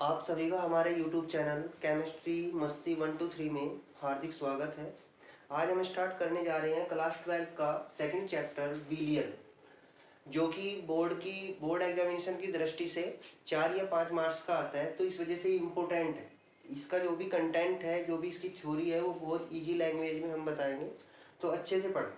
आप सभी का हमारे YouTube चैनल केमिस्ट्री मस्ती 1 2 3 में हार्दिक स्वागत है। आज हम स्टार्ट करने जा रहे हैं क्लास 12 का सेकंड चैप्टर विलियन, जो कि बोर्ड एग्जामिनेशन की दृष्टि से 4 या 5 मार्क्स का आता है, तो इस वजह से इम्पोर्टेंट है। इसका जो भी कंटेंट है, जो भी इसकी थ्योरी है, वो बहुत ईजी लैंग्वेज में हम बताएंगे, तो अच्छे से पढ़ें।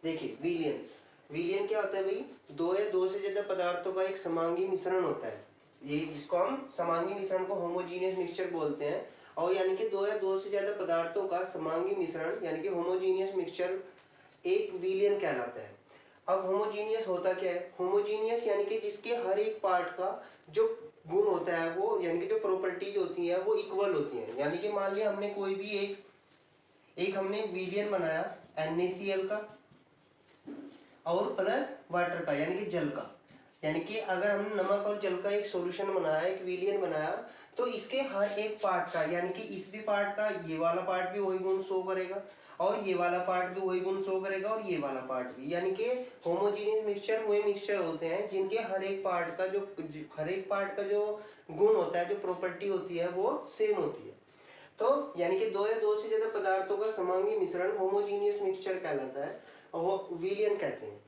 देखिए विलियन विलियन क्या होता है भाई? दो या दो से ज्यादा पदार्थों का एक समांगी मिश्रण होता है। ये जिसको हम समांगी मिश्रण को होमोजीनियस मिक्सचर बोलते हैं। और यानी कि दो या दो से ज्यादा पदार्थों का समांगी मिश्रण यानी कि होमोजीनियस मिक्सचर एक विलियन कहलाता है। अब होमोजीनियस होता क्या है? होमोजीनियस यानी कि जिसके हर एक पार्ट का जो गुण होता है वो यानी कि जो प्रॉपर्टीज होती है वो इक्वल होती है। यानी कि मान लिया हमने कोई भी एक हमने विलियन बनाया NaCl का और प्लस वाटर का यानी कि जल का। यानी कि अगर हमने नमक और जल का एक सॉल्यूशन बनाया, एक विलियन बनाया, तो इसके हर एक पार्ट का यानी कि इस भी पार्ट का ये वाला पार्ट भी वही गुण शो करेगा और ये वाला पार्ट भी वही गुण शो करेगा और ये वाला पार्ट भी। यानी कि होमोजेनियस मिक्सचर वो मिक्सचर होते हैं जिनके हर एक पार्ट का जो गुण होता है, जो प्रॉपर्टी होती है, वो सेम होती है। तो यानी कि दो या दो से ज्यादा पदार्थों का समांगी मिश्रण होमोजीनियस मिक्सचर कहलाता है और वो विलियन कहते हैं।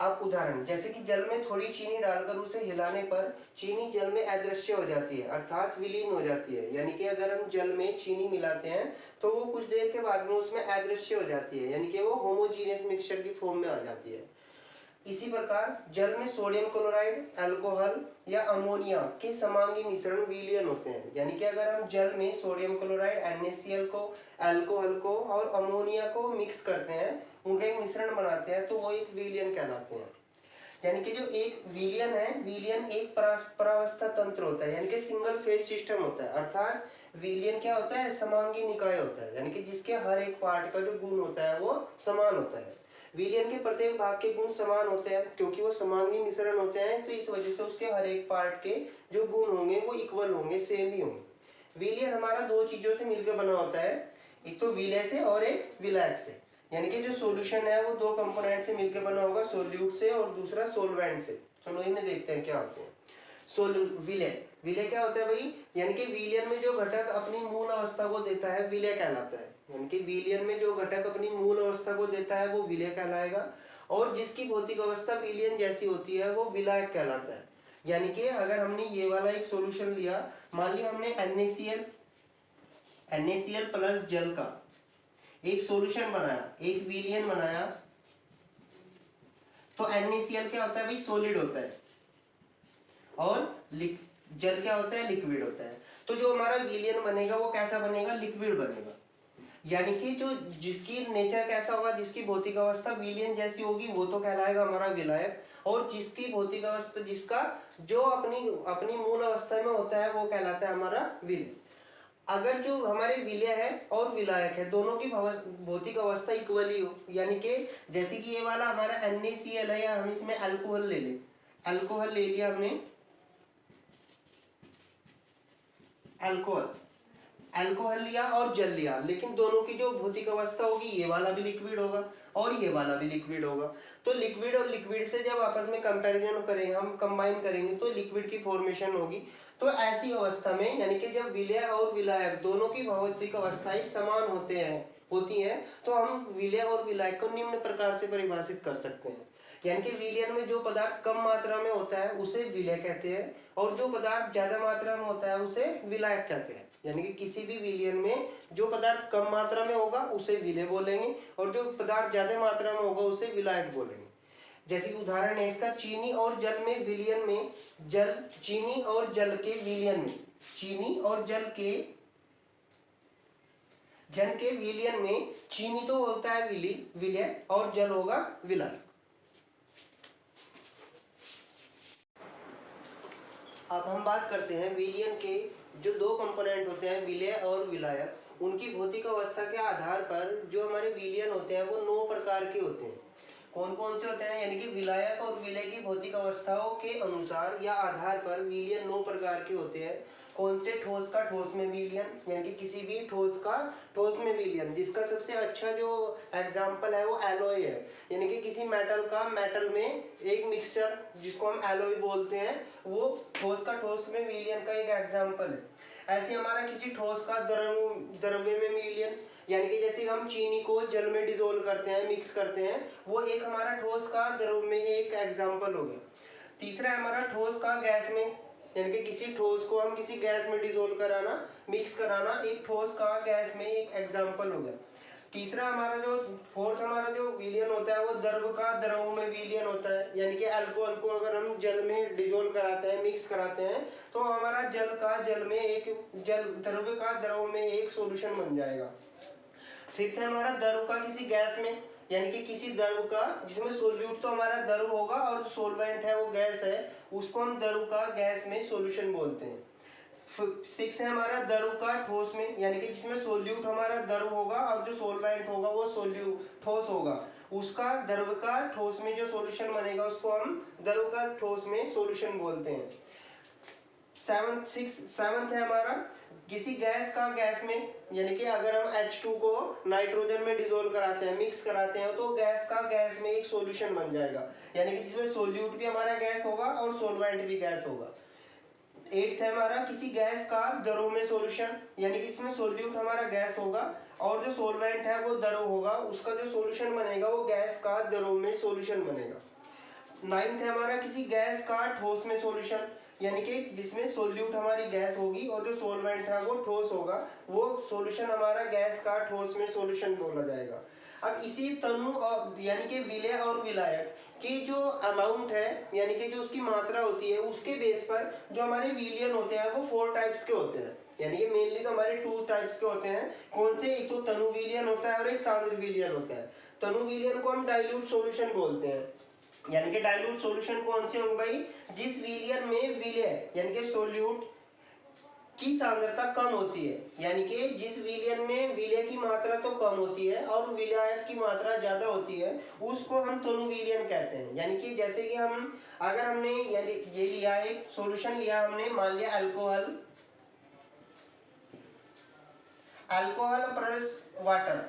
अब उदाहरण, जैसे कि जल में थोड़ी चीनी डालकर उसे हिलाने पर चीनी जल में अदृश्य हो जाती है, अर्थात विलीन हो जाती है। यानी कि अगर हम जल में चीनी मिलाते हैं तो वो कुछ देर के बाद में उसमें अदृश्य हो जाती है, यानी कि वो होमोजीनियस मिक्सचर की फॉर्म में आ जाती है। इसी प्रकार जल में सोडियम क्लोराइड, अल्कोहल या अमोनिया के समांगी मिश्रण विलियन होते हैं। यानी कि अगर हम जल में सोडियम क्लोराइड NaCl को, अल्कोहल को और अमोनिया को मिक्स करते हैं, उनका एक मिश्रण बनाते हैं, तो वो एक विलियन कहलाते हैं। यानी कि जो एक विलियन है, विलियन एक परावस्था तंत्र होता है, यानी कि सिंगल फेज सिस्टम होता है। अर्थात विलियन क्या होता है? समांगी निकाय होता है, यानी कि जिसके हर एक पार्ट का जो गुण होता है वो समान होता है। विलियन के प्रत्येक भाग के गुण समान होते हैं क्योंकि वो समांगी मिश्रण होते हैं, तो इस वजह से उसके हर एक पार्ट के जो गुण होंगे वो इक्वल होंगे, सेम ही होंगे। विलियन हमारा दो चीजों से मिलकर बना होता है, एक तो विलय से और एक विलायक से। यानी कि जो सॉल्यूशन है वो दो कंपोनेंट से मिलकर बना होगा, सोल्यूट से और दूसरा सोलवेंट से। चलो इन्हें देखते हैं क्या होते हैं। विलय विलय क्या होता है भाई? यानी कि विलियन में जो घटक अपनी मूल अवस्था को देता है विलय कहलाता है। यानी कि विलियन में जो घटक अपनी मूल अवस्था को देता है वो विलय कहलाएगा, और जिसकी भौतिक अवस्था विलियन जैसी होती है वो विलायक कहलाता है। यानी कि अगर हमने ये वाला एक सॉल्यूशन लिया, मान लिया हमने NaCl प्लस जल का एक सॉल्यूशन बनाया, एक विलियन बनाया, तो NaCl क्या होता है भाई? सॉलिड होता है, और जल क्या होता है? लिक्विड होता है। तो जो हमारा विलियन बनेगा वो कैसा बनेगा? लिक्विड बनेगा। यानी कि जो जिसकी नेचर कैसा होगा, जिसकी भौतिक अवस्था विलियन जैसी होगी वो तो कहलाएगा हमारा विलायक, और जिसकी भौतिक अवस्था जिसका जो अपनी अपनी मूल अवस्था में होता है वो कहलाता है हमारा विलय। अगर जो हमारे विलय है और विलायक है दोनों की भौतिक अवस्था इक्वल ही हो, यानी कि जैसे कि ये वाला हमारा NaCl है, या हम इसमें अल्कोहल ले लें, अल्कोहल ले लिया हमने, अल्कोहल लिया और जल लिया, लेकिन दोनों की जो भौतिक अवस्था होगी, ये वाला भी लिक्विड होगा और ये वाला भी लिक्विड होगा। तो लिक्विड और लिक्विड से जब आपस में कंपैरिजन करेंगे, हम कंबाइन करेंगे, तो लिक्विड की फॉर्मेशन होगी। तो ऐसी अवस्था में यानी कि जब विलय और विलायक दोनों की भौतिक अवस्थाएं समान होती हैं, तो हम विलय और विलायक को निम्न प्रकार से परिभाषित कर सकते हैं। यानी कि विलयन में जो पदार्थ कम मात्रा में होता है उसे विलय कहते हैं, और जो पदार्थ ज्यादा मात्रा में होता है उसे विलायक कहते हैं। यानी कि किसी भी विलयन में जो पदार्थ कम मात्रा में होगा उसे विलय बोलेंगे, और जो पदार्थ ज्यादा मात्रा में होगा उसे विलायक बोलेंगे। जैसे कि उदाहरण है इसका, चीनी और जल में विलयन में चीनी और जल के विलयन में चीनी और जल के विलयन में चीनी तो होता है विलय और जल होगा विलायक। अब हम बात करते हैं विलयन के जो दो कंपोनेंट होते हैं, विलय और विलायक, उनकी भौतिक अवस्था के आधार पर जो हमारे विलयन होते हैं वो 9 प्रकार के होते हैं। कौन कौन से होते हैं? यानी कि विलायक और विलय की भौतिक अवस्थाओं के अनुसार या आधार पर विलयन 9 प्रकार के होते हैं। कौन से ठोस का ठोस में विलयन, यानी कि किसी भी ठोस का ठोस में विलयन। जिसका सबसे अच्छा जो एग्जाम्पल है वो एलॉय है, यानी कि किसी मेटल का मेटल में एक मिक्सचर जिसको हम एलॉय बोलते हैं, वो ठोस का ठोस में विलयन का एक एग्जाम्पल है। ऐसे हमारा किसी ठोस का द्रव्य में विलयन, यानी कि जैसे हम चीनी को जल में डिजोल्व करते हैं, मिक्स करते हैं, वो एक हमारा ठोस का द्रव में एक एग्जाम्पल हो गया। तीसरा है हमारा ठोस का गैस में, यानी कि किसी ठोस को हम किसी गैस में डिजोल्व कराना, मिक्स कराना, एक ठोस का गैस में एक एग्जाम्पल हो गया। तीसरा हमारा जो फोर्थ हमारा जो विलयन होता है वो द्रव का द्रव में विलयन होता है, यानी कि अल्कोहल को अगर हम जल में डिजोल्व कराते हैं, मिक्स कराते हैं, तो हमारा जल का जल में एक द्रव का द्रव में एक सॉल्यूशन बन जाएगा। फिफ्थ है हमारा द्रव का किसी गैस में, यानी कि किसी द्रव का जिसमें सोल्यूट तो हमारा द्रव होगा और सोलवेंट है वो गैस है, उसको हम द्रव का गैस में सॉल्यूशन बोलते हैं। सिक्स है हमारा द्रव का ठोस में, यानी कि जिसमें सोल्यूट हमारा द्रव होगा और जो सोलवेंट होगा वो ठोस होगा, उसका द्रव का ठोस में जो सॉल्यूशन बनेगा उसको हम द्रव का ठोस में सॉल्यूशन बोलते हैं। सेवंथ है हमारा किसी गैस का गैस में, यानी कि अगर हम H2 को नाइट्रोजन में डिसोल्व कराते हैं, मिक्स कराते हैं, तो गैस का गैस में एक सॉल्यूशन बन जाएगा, यानी कि जिसमें सोल्यूट भी हमारा गैस होगा और सोलवेंट भी गैस होगा। एट्थ है हमारा किसी गैस का द्रव में सॉल्यूशन, यानी कि इसमें सोल्यूट हमारा गैस होगा और जो सोलवेंट है वो द्रव होगा, उसका जो सॉल्यूशन बनेगा वो गैस का द्रव में सॉल्यूशन बनेगा। नाइन्थ है हमारा किसी गैस का ठोस में सॉल्यूशन, यानी कि जिसमें सोल्यूट हमारी गैस होगी और जो सोलवेंट है वो ठोस होगा, वो सॉल्यूशन हमारा गैस का ठोस में सॉल्यूशन बोला जाएगा। अब इसी तनु और यानी कि विलय और विलायक की जो अमाउंट है, यानी कि जो उसकी मात्रा होती है, उसके बेस पर जो हमारे विलयन होते हैं वो 4 टाइप्स के होते हैं, यानी कि मेनली तो हमारे 2 टाइप्स के होते हैं। कौन से? एक तो तनु विलयन होता है और एक सांद्र विलयन होता है। तनु विलयन को हम डाइल्यूट सॉल्यूशन बोलते हैं, यानी कि डाइल्यूट सॉल्यूशन कौन से होंगे भाई? जिस विलयन में विलय यानी कि सोल्यूट की सांद्रता कम होती है, यानी कि जिस विलयन में विलय की मात्रा तो कम होती है और विलायक की मात्रा ज्यादा होती है, उसको हम तनु विलयन कहते हैं। यानी कि जैसे कि हम अगर हमने ये लिया एक सॉल्यूशन लिया हमने, मान लिया अल्कोहल प्लस वाटर,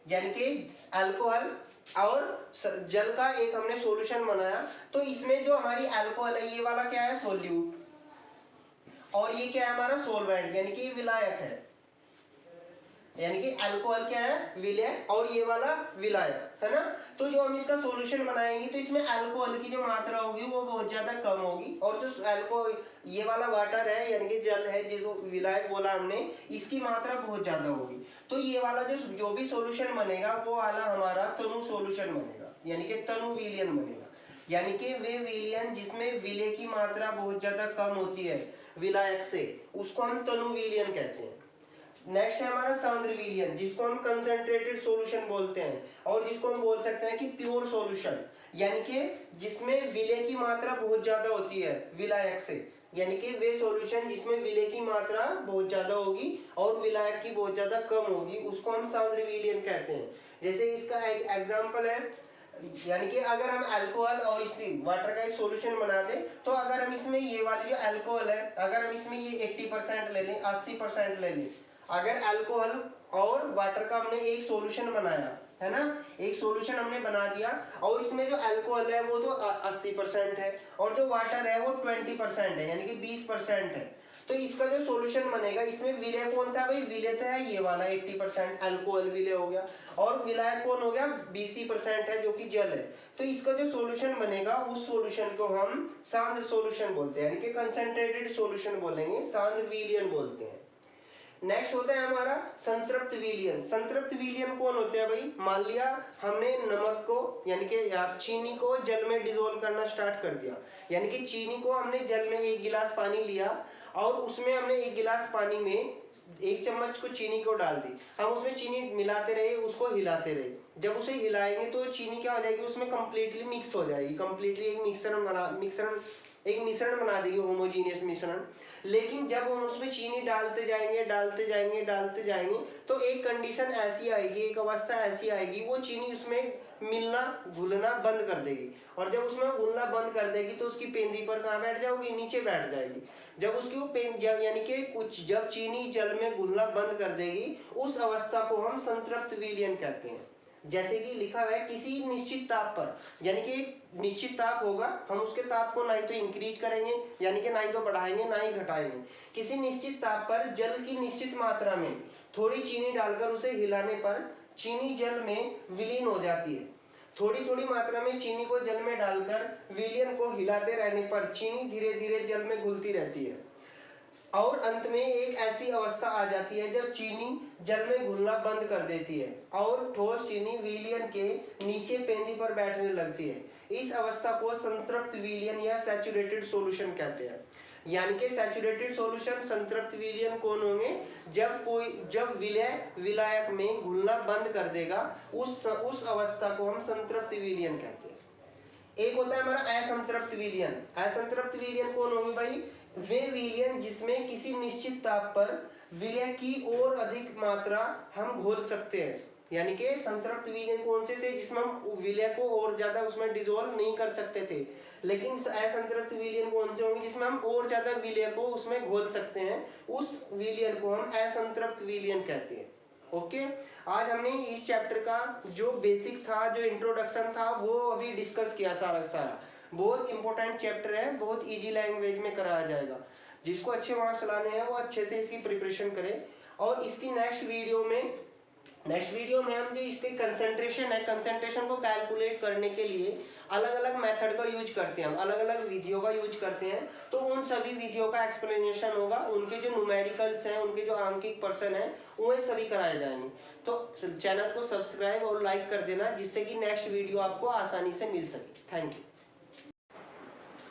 यानी कि अल्कोहल और जल का एक हमने सॉल्यूशन बनाया, तो इसमें जो हमारी अल्कोहल है ये वाला क्या है? सोल्यूट, और ये क्या है? हमारा सोलवेंट, यानी कि विलायक है, यानी कि अल्कोहल क्या है? विलय, और ये वाला विलायक है ना। तो जो हम इसका सॉल्यूशन बनाएंगे तो इसमें अल्कोहल की जो मात्रा होगी वो बहुत ज्यादा कम होगी, और जो अल्कोहल ये वाला वाटर है यानी कि जल है, जो विलायक बोला हमने, इसकी मात्रा बहुत ज्यादा होगी। तो ये वाला जो भी सॉल्यूशन बनेगा वो वाला हमारा तनु सॉल्यूशन बनेगा, यानी कि तनु विलयन बनेगा, यानी कि वे विलयन जिसमें विलय की मात्रा बहुत ज्यादा कम होती है विलायक से, उसको हम तनु विलयन कहते हैं। नेक्स्ट है हमारा सांद्र विलयन, जिसको हम कंसंट्रेटेड सॉल्यूशन बोलते हैं, और जिसको हम बोल सकते हैं कि प्योर सॉल्यूशन, यानी कि जिसमें विलय की मात्रा बहुत ज्यादा होती है विलायक से, यानी कि वे सॉल्यूशन जिसमें विलय की मात्रा बहुत ज्यादा होगी और विलायक की बहुत ज्यादा कम होगी, उसको हम सांद्र विलयन कहते हैं। जैसे इसका एक एग्जांपल है, यानी कि अगर हम अल्कोहल और इसी वाटर का एक सॉल्यूशन बना दे, तो अगर हम इसमें ये वाली जो अल्कोहल है, अगर हम इसमें ये 80% ले लें, 80% ले लें, अगर अल्कोहल और वाटर का हमने एक सॉल्यूशन बनाया है ना, एक सॉल्यूशन हमने बना दिया, और इसमें जो अल्कोहल है वो तो 80% है और जो वाटर है वो 20% है, यानी कि 20% है। तो इसका जो सॉल्यूशन बनेगा, इसमें विलय कौन था भाई? विलय तो है ये वाला 80%, अल्कोहल विलय हो गया, और विलायक कौन हो गया? 20% है जो कि जल है। तो इसका जो सॉल्यूशन बनेगा उस सॉल्यूशन को हम सांद्र सॉल्यूशन बोलते हैं, यानी कि कंसंट्रेटेड सॉल्यूशन बोलेंगे, सांद्र विलयन बोलते हैं। नेक्स्ट होता है हमारा संतृप्त विलयन। संतृप्त विलयन कौन होते हैं भाई? मान लिया हमने नमक को यानी कि यार चीनी को जल में डिसोल्व करना स्टार्ट कर दिया, यानी कि चीनी को हमने जल में 1 गिलास पानी लिया और उसमें हमने 1 गिलास पानी में 1 चम्मच को चीनी को डाल दी, हम उसमें चीनी मिलाते रहे, उसको हिलाते रहे, जब उसे हिलाएंगे तो चीनी क्या हो जाएगी? उसमें कंप्लीटली मिक्स हो जाएगी, कंप्लीटली एक मिश्रण एक मिश्रण बना देगी, होमोजीनियस मिश्रण। लेकिन जब हम उसमें चीनी डालते जाएंगे तो एक कंडीशन ऐसी आएगी, एक अवस्था ऐसी आएगी, वो चीनी उसमें मिलना घुलना बंद कर देगी। और जब उसमें घुलना बंद कर देगी तो उसकी पेंदी पर कहाँ बैठ जाओगी, नीचे बैठ जाएगी। जब उसकी वो यानी कि कुछ जब चीनी जल में घुलना बंद कर देगी, उस अवस्था को हम संतृप्त विलयन कहते हैं। जैसे कि लिखा हुआ है किसी निश्चित ताप पर, यानी कि एक निश्चित ताप होगा, हम उसके ताप को ना ही तो इंक्रीज करेंगे, यानी कि ना ही तो बढ़ाएंगे ना ही घटाएंगे। किसी निश्चित ताप पर जल की निश्चित मात्रा में थोड़ी चीनी डालकर उसे हिलाने पर चीनी जल में विलीन हो जाती है। थोड़ी थोड़ी मात्रा में चीनी को जल में डालकर विलयन को हिलाते रहने पर चीनी धीरे धीरे जल में घुलती रहती है और अंत में एक ऐसी अवस्था आ जाती है जब चीनी जल में घुलना बंद कर देती है और ठोस चीनी विलयन के नीचे पेंदी पर बैठने लगती है। इस अवस्था को संतृप्त विलयन या सैचुरेटेड सॉल्यूशन कहते हैं। यानी कि सैचुरेटेड सॉल्यूशन, संतृप्त विलयन कौन होंगे, जब विलायक में घुलना बंद कर देगा, उस अवस्था को हम संतृप्त विलयन कहते हैं। एक होता है हमारा असंतृप्त विलयन। असंतृप्त विलयन कौन होंगे भाई, वे विलयन जिसमें किसी निश्चित ताप पर विलय की और अधिक मात्रा हम घोल सकते हैं। यानी कि संतृप्त विलयन कौन से थे, जिसमें हम विलय को और ज्यादा उसमें डिसॉल्व नहीं कर सकते थे। लेकिन असंतृप्त विलयन कौन से होंगे, जिसमें हम और ज्यादा विलय को उसमें घोल सकते हैं, उस विलयन को हम असंतृप्त विलयन कहते हैं। ओके, आज हमने इस चैप्टर का जो बेसिक था, जो इंट्रोडक्शन था, वो अभी डिस्कस किया सारा। बहुत इंपॉर्टेंट चैप्टर है, बहुत इजी लैंग्वेज में कराया जाएगा। जिसको अच्छे मार्क्स लाने हैं वो अच्छे से इसकी प्रिपरेशन करे। और इसकी नेक्स्ट वीडियो में हम जो इसके कंसंट्रेशन है, कंसंट्रेशन को कैलकुलेट करने के लिए अलग अलग मेथड का यूज करते हैं, हम अलग अलग विधियों का यूज करते हैं। तो उन सभी विधियों का एक्सप्लेनेशन होगा, उनके जो न्यूमेरिकल्स हैं, उनके जो आंकिक पर्सन है, वो सभी कराए जाएंगे। तो चैनल को सब्सक्राइब और लाइक कर देना, जिससे कि नेक्स्ट वीडियो आपको आसानी से मिल सके। Thank you.